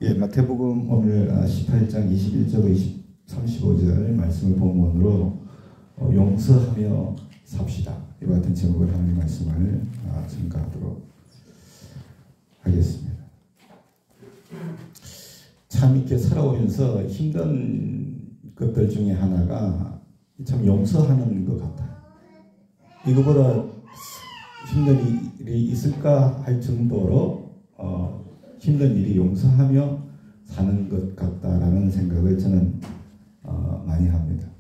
예, 마태복음 오늘 18장 21절 35절 말씀을 본문으로 용서하며 삽시다. 이와 같은 제목을 하는 말씀을 증가하도록 하겠습니다. 참 이렇게 살아오면서 힘든 것들 중에 하나가 참 용서하는 것 같아요. 이거보다 힘든 일이 있을까 할 정도로 힘든 일이 용서하며 사는 것 같다라는 생각을 저는 많이 합니다.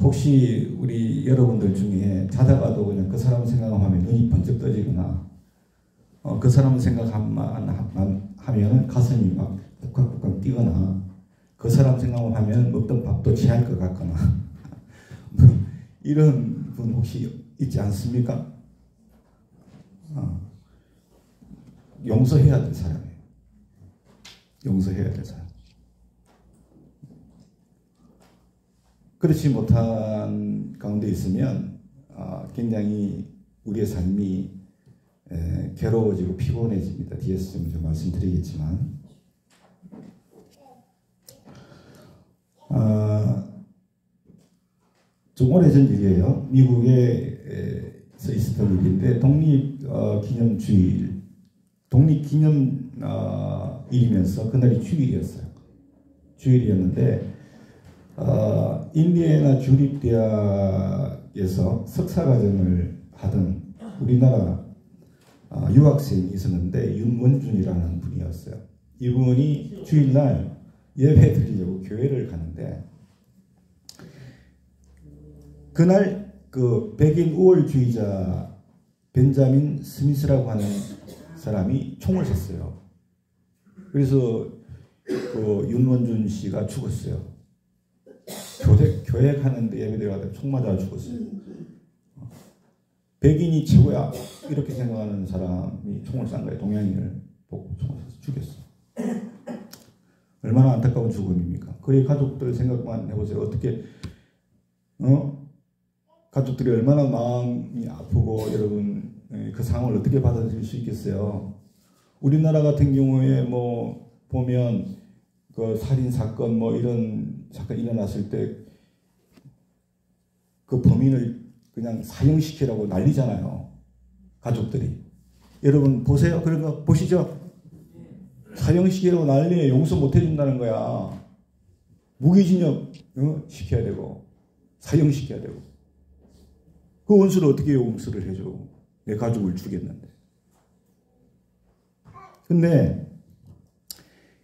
혹시 우리 여러분들 중에 자다가도 그냥 그 사람 생각하면 눈이 번쩍 떠지거나 그 사람 생각하면 가슴이 막 ук락ук락 뛰거나 그 사람 생각하면 먹던 밥도 취할 것 같거나 이런 분 혹시 있지 않습니까? 용서해야 될 사람이에요. 용서해야 될 사람. 그렇지 못한 가운데 있으면 굉장히 우리의 삶이 괴로워지고 피곤해집니다. 뒤에서 좀 말씀드리겠지만 좀 오래전 일이에요. 미국에서 있었던 일인데 독립기념주일 독립기념일이면서 그날이 주일이었어요. 주일이었는데 인디애나 주립대학에서 석사과정을 하던 우리나라 유학생이 있었는데 윤원준이라는 분이었어요. 이분이 주일날 예배 드리려고 교회를 가는데 그날 그 백인 우월주의자 벤자민 스미스라고 하는 사람이 총을 쐈어요. 그래서 그 윤원준 씨가 죽었어요. 교회 가는데 예배 드려가다가 총 맞아 죽었어요. 백인이 최고야 이렇게 생각하는 사람이 총을 싼 거예요. 동양인을 보고 총을 쏴서 죽였어. 얼마나 안타까운 죽음입니까? 그의 가족들 생각만 해보세요. 어떻게 가족들이 얼마나 마음이 아프고 여러분 그 상황을 어떻게 받아들일 수 있겠어요? 우리나라 같은 경우에 뭐 보면 그 살인 사건 뭐 이런 사건이 일어났을 때 그 범인을 그냥 사형시키라고 난리잖아요. 가족들이. 여러분 보세요. 그런 거 보시죠. 사형시키라고 난리에 용서 못 해준다는 거야. 무기징역 시켜야 되고 사형시켜야 되고. 그 원수를 어떻게 용서를 해줘? 내 가족을 죽였는데. 근데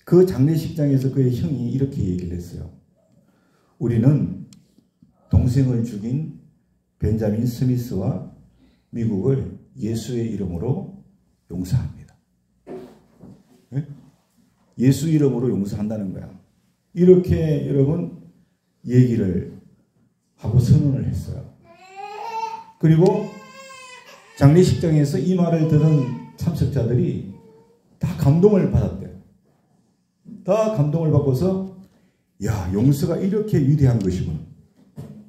그 장례식장에서 그의 형이 이렇게 얘기를 했어요. 우리는 동생을 죽인 벤자민 스미스와 미국을 예수의 이름으로 용서합니다. 네? 예수 이름으로 용서한다는 거야. 이렇게 여러분 얘기를 하고 선언을 했어요. 그리고 장례식장에서 이 말을 들은 참석자들이 다 감동을 받았대요. 다 감동을 받고서 야, 용서가 이렇게 위대한 것이구나.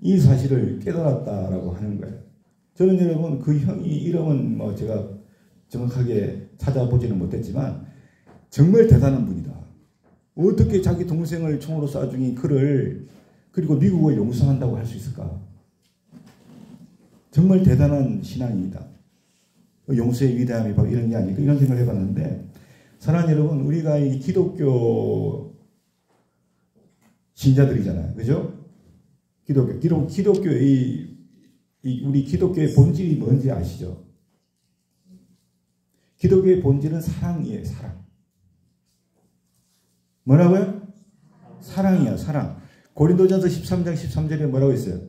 이 사실을 깨달았다라고 하는 거예요. 저는 여러분 그 형이 이름은 뭐 제가 정확하게 찾아보지는 못했지만 정말 대단한 분이다. 어떻게 자기 동생을 총으로 쏴 죽인 그를 그리고 미국을 용서한다고 할 수 있을까? 정말 대단한 신앙입니다. 용서의 위대함이 바로 이런 게 아닐까 이런 생각을 해봤는데 사랑하는 여러분 우리가 이 기독교 신자들이잖아요. 그죠? 기독교의 우리 기독교의 본질이 뭔지 아시죠? 기독교의 본질은 사랑이에요. 사랑. 뭐라고요? 사랑이야. 사랑. 고린도전서 13장 13절에 뭐라고 있어요?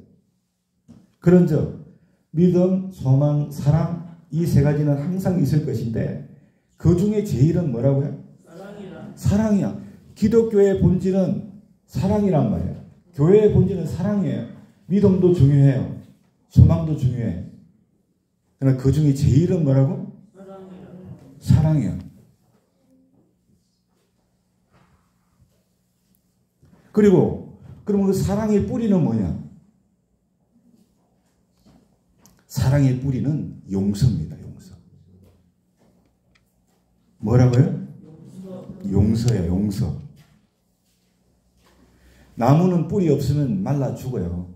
그런즉 믿음, 소망, 사랑 이 세 가지는 항상 있을 것인데 그 중에 제일은 뭐라고요? 사랑이야. 기독교의 본질은 사랑이란 말이에요. 교회의 본질은 사랑이에요. 믿음도 중요해요. 소망도 중요해. 그러나 그 중에 제일은 뭐라고? 사랑이에요. 그리고 그러면 그 사랑의 뿌리는 뭐냐? 사랑의 뿌리는 용서입니다. 용서. 뭐라고요? 용서예요. 용서. 나무는 뿌리 없으면 말라 죽어요.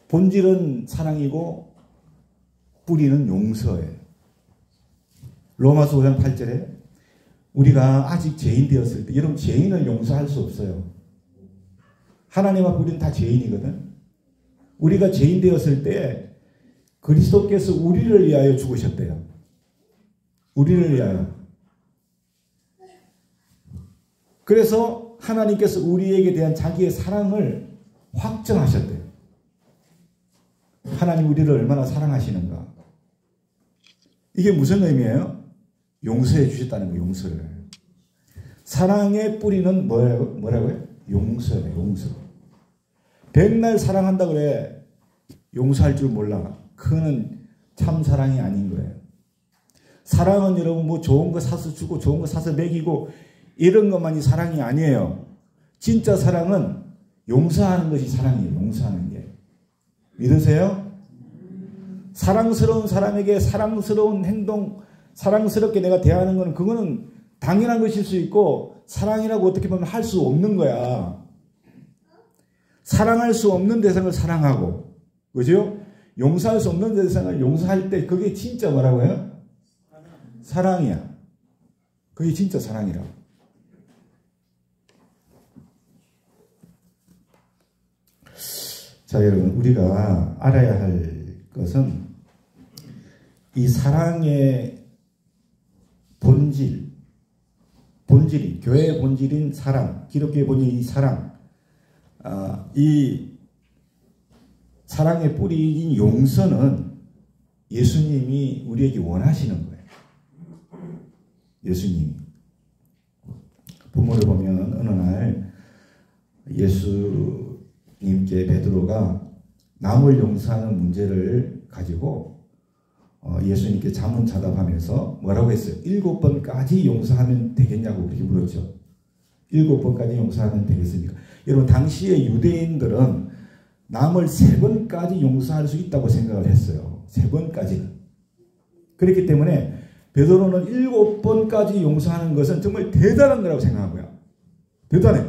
본질은 사랑이고 뿌리는 용서예요. 로마서 5장 8절에 우리가 아직 죄인 되었을 때, 여러분 죄인을 용서할 수 없어요. 하나님 앞에 우리는 다 죄인이거든. 우리가 죄인 되었을 때 그리스도께서 우리를 위하여 죽으셨대요. 우리를 위하여. 그래서 하나님께서 우리에게 대한 자기의 사랑을 확정하셨대요. 하나님 우리를 얼마나 사랑하시는가. 이게 무슨 의미예요? 용서해 주셨다는 거예요. 용서를. 사랑의 뿌리는 뭐라고요? 용서예요. 용서. 백날 사랑한다 그래. 용서할 줄 몰라. 그거는 참 사랑이 아닌 거예요. 사랑은 여러분 뭐 좋은 거 사서 주고 좋은 거 사서 먹이고 이런 것만이 사랑이 아니에요. 진짜 사랑은 용서하는 것이 사랑이에요. 용서하는 게. 믿으세요? 사랑스러운 사람에게 사랑스러운 행동, 사랑스럽게 내가 대하는 것은 그거는 당연한 것일 수 있고 사랑이라고 어떻게 보면 할 수 없는 거야. 사랑할 수 없는 대상을 사랑하고, 그죠? 용서할 수 없는 대상을 용서할 때 그게 진짜 뭐라고요? 사랑이야. 그게 진짜 사랑이라고. 자, 여러분, 우리가 알아야 할 것은 이 사랑의 본질이 교회의 본질인 사랑, 기독교의 본질인 이 사랑, 이 사랑의 뿌리인 용서는 예수님이 우리에게 원하시는 거예요. 예수님이. 본문을 보면 어느 날 예수님께 베드로가 남을 용서하는 문제를 가지고 예수님께 자문자답하면서 뭐라고 했어요? 7번까지 용서하면 되겠냐고 그렇게 물었죠. 7번까지 용서하면 되겠습니까? 여러분 당시의 유대인들은 남을 3번까지 용서할 수 있다고 생각을 했어요. 3번까지는. 그렇기 때문에 베드로는 7번까지 용서하는 것은 정말 대단한 거라고 생각한 거야. 대단해.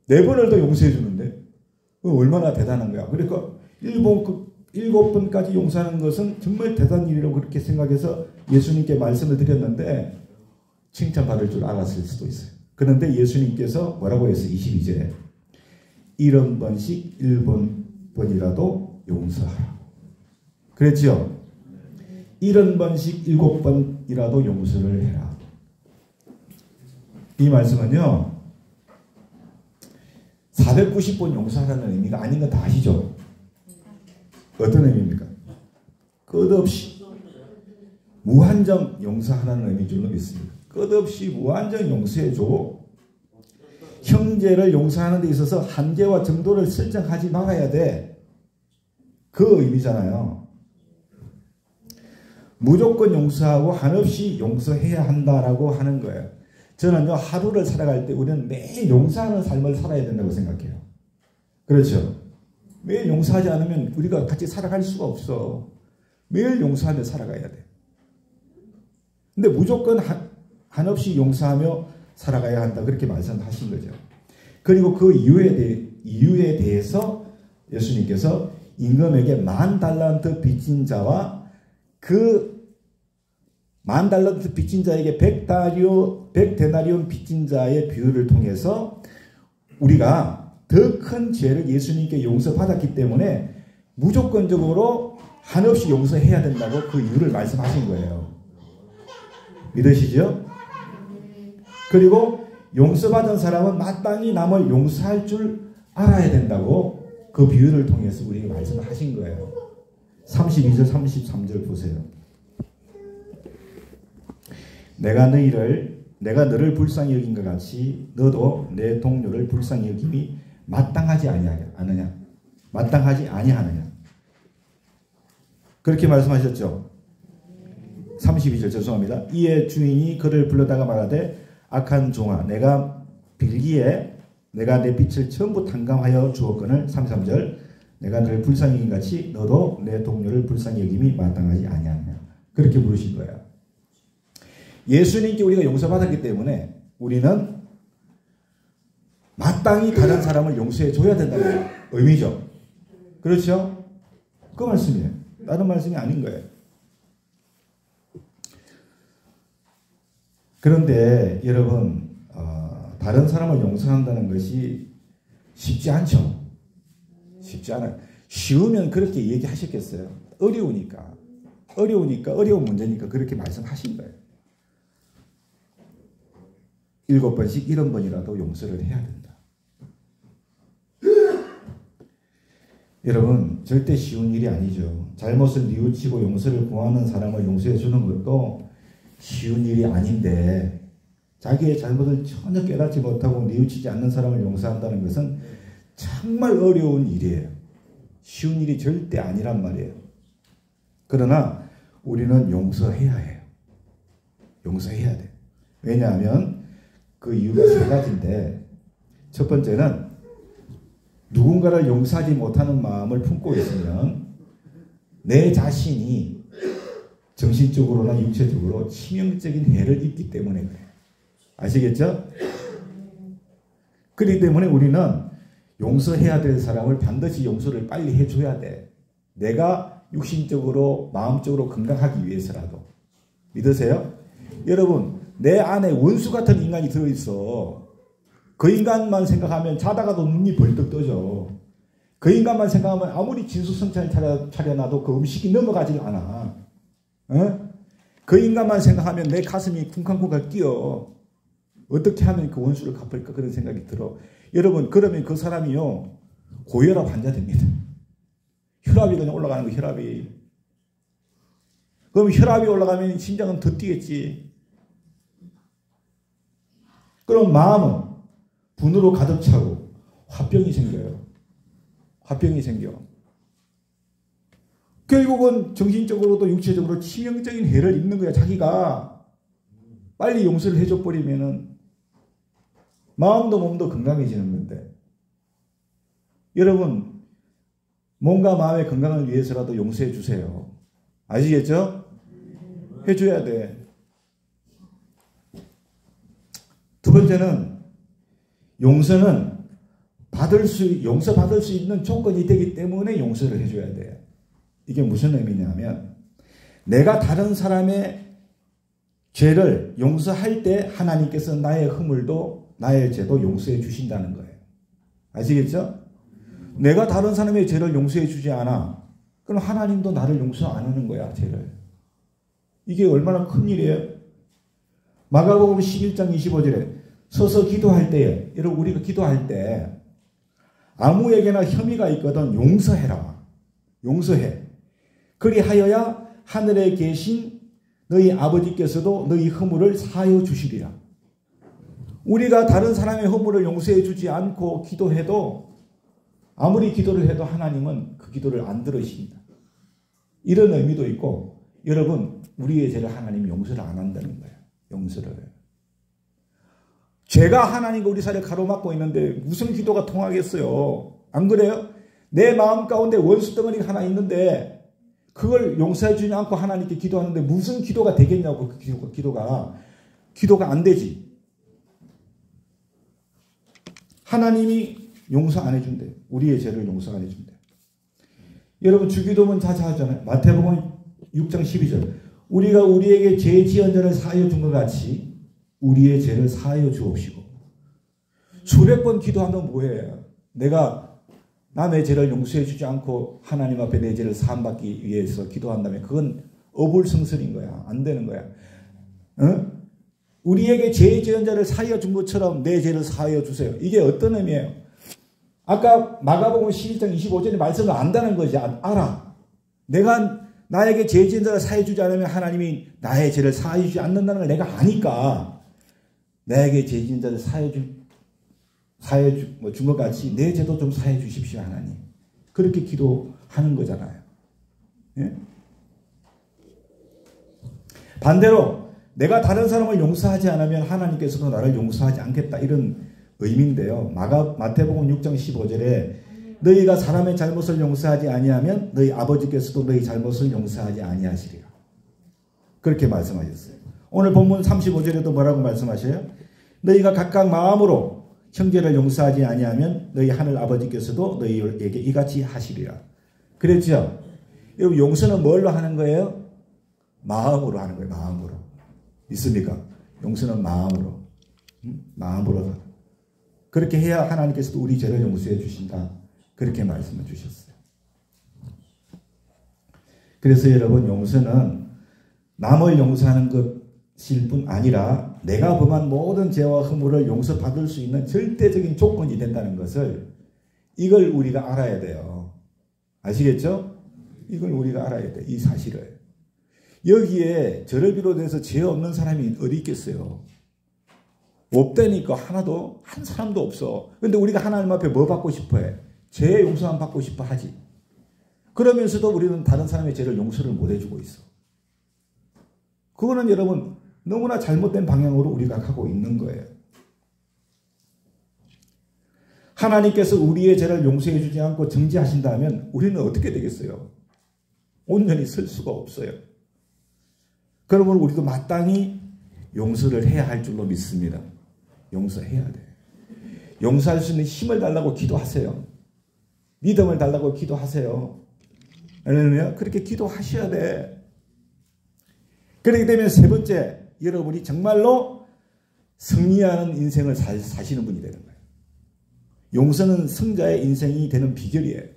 4번을 더 용서해 주는데 얼마나 대단한 거야. 그러니까 7번까지 용서하는 것은 정말 대단한 일이라고 그렇게 생각해서 예수님께 말씀을 드렸는데 칭찬받을 줄 알았을 수도 있어요. 그런데 예수님께서 뭐라고 했어요? 22절에 70번씩 1번이라도 용서하라. 그랬죠? 70번씩 7번이라도 용서를 해라. 이 말씀은요 490번 용서하라는 의미가 아닌 건 다 아시죠? 어떤 의미입니까? 끝없이 무한정 용서하라는 의미 줄로 믿습니다. 끝없이 무한정 용서해줘. 형제를 용서하는 데 있어서 한계와 정도를 설정하지 말아야 돼. 그 의미잖아요. 무조건 용서하고 한없이 용서해야 한다라고 하는 거예요. 저는요 하루를 살아갈 때 우리는 매일 용서하는 삶을 살아야 된다고 생각해요. 그렇죠? 매일 용서하지 않으면 우리가 같이 살아갈 수가 없어. 매일 용서하며 살아가야 돼. 근데 무조건 한없이 용서하며 살아가야 한다. 그렇게 말씀하신 거죠. 그리고 그 이유에 대해서 예수님께서 임금에게 10,000달란트 빚진 자와 그 10,000달란트 빚진 자에게 100데나리온 빚진 자의 비유를 통해서 우리가 더 큰 죄를 예수님께 용서받았기 때문에 무조건적으로 한없이 용서해야 된다고 그 이유를 말씀하신 거예요. 믿으시죠? 그리고 용서받은 사람은 마땅히 남을 용서할 줄 알아야 된다고 그 비유를 통해서 우리에게 말씀을 하신 거예요. 32절 33절 보세요. 내가 너를 불쌍히 여긴 것 같이 너도 내 동료를 불쌍히 여김이 마땅하지 아니하느냐. 마땅하지 아니하느냐. 그렇게 말씀하셨죠. 32절 죄송합니다. 이에 주인이 그를 불러다가 말하되 악한 종아 내가 빌기에 내가 내 빛을 전부 탕감하여 주었거늘. 33절 내가 너를 불쌍히 여긴 같이 너도 내 동료를 불쌍히 여김이 마땅하지 아니하느냐. 그렇게 부르신 거예요. 예수님께 우리가 용서받았기 때문에 우리는 마땅히 다른 사람을 용서해 줘야 된다는 의미죠. 그렇죠? 그 말씀이에요. 다른 말씀이 아닌 거예요. 그런데 여러분, 다른 사람을 용서한다는 것이 쉽지 않죠. 쉽지 않아요. 쉬우면 그렇게 얘기하셨겠어요. 어려우니까 어려운 문제니까 그렇게 말씀하신 거예요. 7번씩 70번이라도 용서를 해야 된다. 여러분, 절대 쉬운 일이 아니죠. 잘못을 뉘우치고 용서를 구하는 사람을 용서해 주는 것도 쉬운 일이 아닌데, 자기의 잘못을 전혀 깨닫지 못하고 뉘우치지 않는 사람을 용서한다는 것은 정말 어려운 일이에요. 쉬운 일이 절대 아니란 말이에요. 그러나 우리는 용서해야 해요. 용서해야 돼요. 왜냐하면 그 이유가 3가지인데, 첫 번째는 누군가를 용서하지 못하는 마음을 품고 있으면 내 자신이 정신적으로나 육체적으로 치명적인 해를 입기 때문에 그래요. 아시겠죠? 그렇기 때문에 우리는 용서해야 될 사람을 반드시 용서를 빨리 해줘야 돼. 내가 육신적으로 마음적으로 건강하기 위해서라도. 믿으세요? 여러분, 내 안에 원수 같은 인간이 들어있어. 그 인간만 생각하면 자다가도 눈이 벌떡 떠져. 그 인간만 생각하면 아무리 진수성찬을 차려놔도 그 음식이 넘어가질 않아. 어? 그 인간만 생각하면 내 가슴이 쿵쾅쿵쾅 뛰어. 어떻게 하면 그 원수를 갚을까 그런 생각이 들어. 여러분, 그러면 그 사람이요 고혈압 환자 됩니다. 혈압이 그냥 올라가는 거. 혈압이. 그럼 혈압이 올라가면 심장은 더 뛰겠지. 그럼 마음은 분으로 가득 차고 화병이 생겨요. 화병이 생겨. 결국은 정신적으로도 육체적으로 치명적인 해를 입는 거야. 자기가 빨리 용서를 해줘 버리면은 마음도 몸도 건강해지는 건데. 여러분, 몸과 마음의 건강을 위해서라도 용서해 주세요. 아시겠죠? 해줘야 돼. 두 번째는 용서는 용서받을 수 있는 조건이 되기 때문에 용서를 해줘야 돼요. 이게 무슨 의미냐면, 내가 다른 사람의 죄를 용서할 때 하나님께서 나의 허물도 나의 죄도 용서해 주신다는 거예요. 아시겠죠? 내가 다른 사람의 죄를 용서해 주지 않아. 그럼 하나님도 나를 용서 안 하는 거야, 죄를. 이게 얼마나 큰 일이에요? 마가복음 11장 25절에 서서 기도할 때에, 여러분 우리가 기도할 때 아무에게나 혐의가 있거든 용서해라. 용서해. 그리하여야 하늘에 계신 너희 아버지께서도 너희 허물을 사하여 주시리라. 우리가 다른 사람의 허물을 용서해 주지 않고 기도해도, 아무리 기도를 해도 하나님은 그 기도를 안 들으십니다. 이런 의미도 있고, 여러분 우리의 죄를 하나님이 용서를 안 한다는 거예요. 용서를. 죄가 하나님과 우리 사이를 가로막고 있는데 무슨 기도가 통하겠어요? 안 그래요? 내 마음 가운데 원수 덩어리가 하나 있는데 그걸 용서해 주지 않고 하나님께 기도하는데 무슨 기도가 되겠냐고. 그 기도가 안 되지. 하나님이 용서 안 해준대. 우리의 죄를 용서 안 해준대. 여러분 주기도문 자주 하잖아요. 마태복음 6장 12절. 우리가 우리에게 죄 지은 자를 사하여 준 것 같이 우리의 죄를 사하여 주옵시고. 수백 번 기도하면 뭐예요? 내가 남의 죄를 용서해 주지 않고 하나님 앞에 내 죄를 사함받기 위해서 기도한다면 그건 어불성설인 거야. 안 되는 거야. 어? 우리에게 죄 지은 자를 사하여 준 것처럼 내 죄를 사하여 주세요. 이게 어떤 의미예요? 아까 마가복음 11장 25절의 말씀을 안다는 거지. 알아. 내가 나에게 죄 지은 자를 사하여 주지 않으면 하나님이 나의 죄를 사하여 주지 않는다는 걸 내가 아니까 나에게 죄 지은 자를 사하여 준 것 같이 내 죄도 좀 사하여 주십시오 하나님. 그렇게 기도하는 거잖아요. 예? 반대로 내가 다른 사람을 용서하지 않으면 하나님께서도 나를 용서하지 않겠다, 이런 의미인데요. 마태복음 6장 15절에 너희가 사람의 잘못을 용서하지 아니하면 너희 아버지께서도 너희 잘못을 용서하지 아니하시리라. 그렇게 말씀하셨어요. 오늘 본문 35절에도 뭐라고 말씀하셔요? 너희가 각각 마음으로 형제를 용서하지 아니하면 너희 하늘 아버지께서도 너희에게 이같이 하시리라. 그랬죠? 여러분 용서는 뭘로 하는 거예요? 마음으로 하는 거예요. 마음으로. 믿습니까? 용서는 마음으로. 마음으로. 그렇게 해야 하나님께서도 우리 죄를 용서해 주신다. 그렇게 말씀을 주셨어요. 그래서 여러분 용서는 남을 용서하는 것일 뿐 아니라 내가 범한 모든 죄와 허물을 용서받을 수 있는 절대적인 조건이 된다는 것을 이걸 우리가 알아야 돼요. 아시겠죠? 이걸 우리가 알아야 돼. 이 사실을. 여기에 저를 비롯해서 죄 없는 사람이 어디 있겠어요? 없다니까 하나도 한 사람도 없어. 그런데 우리가 하나님 앞에 뭐 받고 싶어해? 죄 용서만 받고 싶어 하지. 그러면서도 우리는 다른 사람의 죄를 용서를 못 해주고 있어. 그거는 여러분 너무나 잘못된 방향으로 우리가 가고 있는 거예요. 하나님께서 우리의 죄를 용서해 주지 않고 정죄하신다면 우리는 어떻게 되겠어요? 온전히 설 수가 없어요. 그러면 우리도 마땅히 용서를 해야 할 줄로 믿습니다. 용서해야 돼. 용서할 수 있는 힘을 달라고 기도하세요. 믿음을 달라고 기도하세요. 왜냐하면 그렇게 기도하셔야 돼. 그렇기 때문에 세 번째, 여러분이 정말로 승리하는 인생을 사시는 분이 되는 거예요. 용서는 승자의 인생이 되는 비결이에요.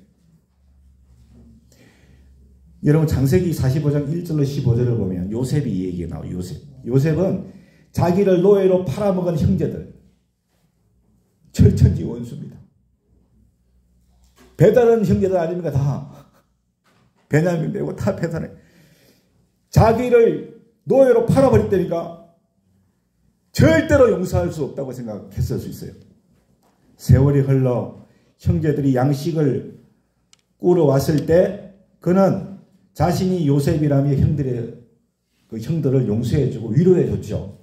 여러분 창세기 45장 1절로 15절을 보면 요셉이 이 얘기가 나와요. 요셉은 자기를 노예로 팔아먹은 형제들 철천지 원수입니다. 배달은 형제들 아닙니까? 다 베냐민 빼고 다 배달해. 자기를 노예로 팔아버렸다니까 절대로 용서할 수 없다고 생각했을 수 있어요. 세월이 흘러 형제들이 양식을 꾸러 왔을 때 그는 자신이 요셉이라며 형들을 용서해주고 위로해줬죠.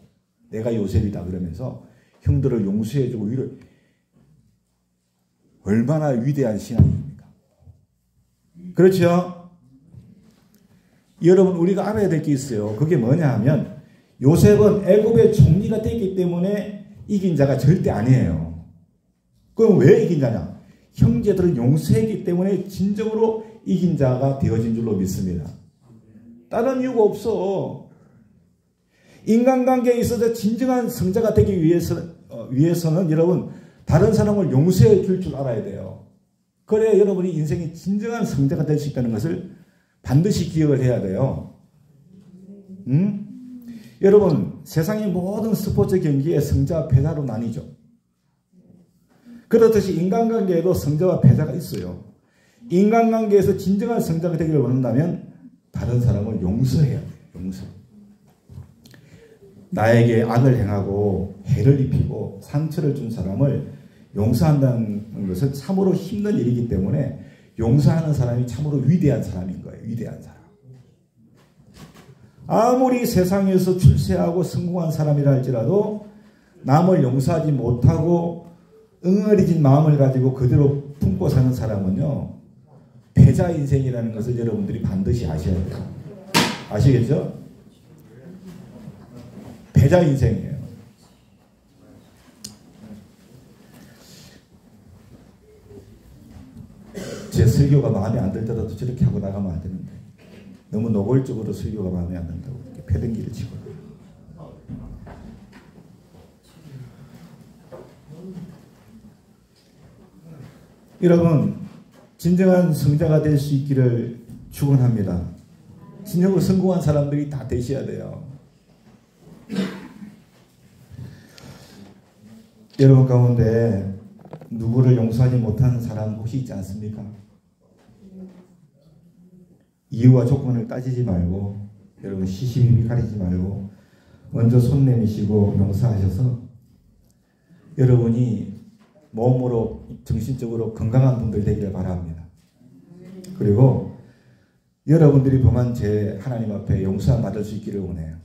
내가 요셉이다 그러면서 형들을 용서해주고 위로. 얼마나 위대한 신앙입니까? 그렇죠? 여러분 우리가 알아야 될 게 있어요. 그게 뭐냐 하면 요셉은 애굽의 총리가 됐기 때문에 이긴 자가 절대 아니에요. 그럼 왜 이긴 자냐? 형제들을 용서했기 때문에 진정으로 이긴 자가 되어진 줄로 믿습니다. 다른 이유가 없어. 인간관계에 있어서 진정한 성자가 되기 위해서는 여러분 다른 사람을 용서해 줄 줄 알아야 돼요. 그래야 여러분이 인생의 진정한 성자가 될 수 있다는 것을 반드시 기억을 해야 돼요. 여러분 세상의 모든 스포츠 경기에 성자와 패자로 나뉘죠. 그렇듯이 인간관계에도 성자와 패자가 있어요. 인간관계에서 진정한 성자가 되기를 원한다면 다른 사람을 용서해야 돼요. 용서. 나에게 악을 행하고 해를 입히고 상처를 준 사람을 용서한다는 것은 참으로 힘든 일이기 때문에 용서하는 사람이 참으로 위대한 사람인 거예요. 위대한 사람. 아무리 세상에서 출세하고 성공한 사람이라 할지라도 남을 용서하지 못하고 응어리진 마음을 가지고 그대로 품고 사는 사람은요. 패자 인생이라는 것을 여러분들이 반드시 아셔야 돼요. 아시겠죠? 패자 인생이에요. 제 설교가 마음에 안 들더라도 저렇게 하고 나가면 안 되는데 너무 노골적으로 설교가 마음에 안 든다고 이렇게 패등기를 치고. 여러분 진정한 성자가 될 수 있기를 축원합니다. 진정으로 성공한 사람들이 다 되셔야 돼요. 여러분 가운데 누구를 용서하지 못하는 사람 혹시 있지 않습니까? 이유와 조건을 따지지 말고 여러분 시시비비 가리지 말고 먼저 손 내미시고 용서하셔서 여러분이 몸으로 정신적으로 건강한 분들 되기를 바랍니다. 그리고 여러분들이 범한 죄 하나님 앞에 용서 받을 수 있기를 원해요.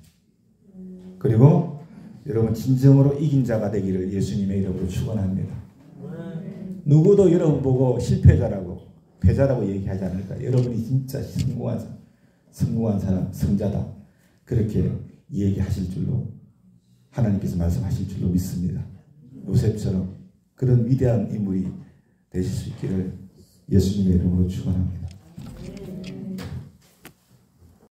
그리고 여러분 진정으로 이긴 자가 되기를 예수님의 이름으로 축원합니다. 누구도 여러분 보고 실패자라고 패자라고 얘기하지 않을까. 여러분이 진짜 성공한 사람, 성자다. 그렇게 이 얘기 하실 줄로 하나님께서 말씀하실 줄로 믿습니다. 요셉처럼 그런 위대한 인물이 되실 수 있기를 예수님의 이름으로 축원합니다.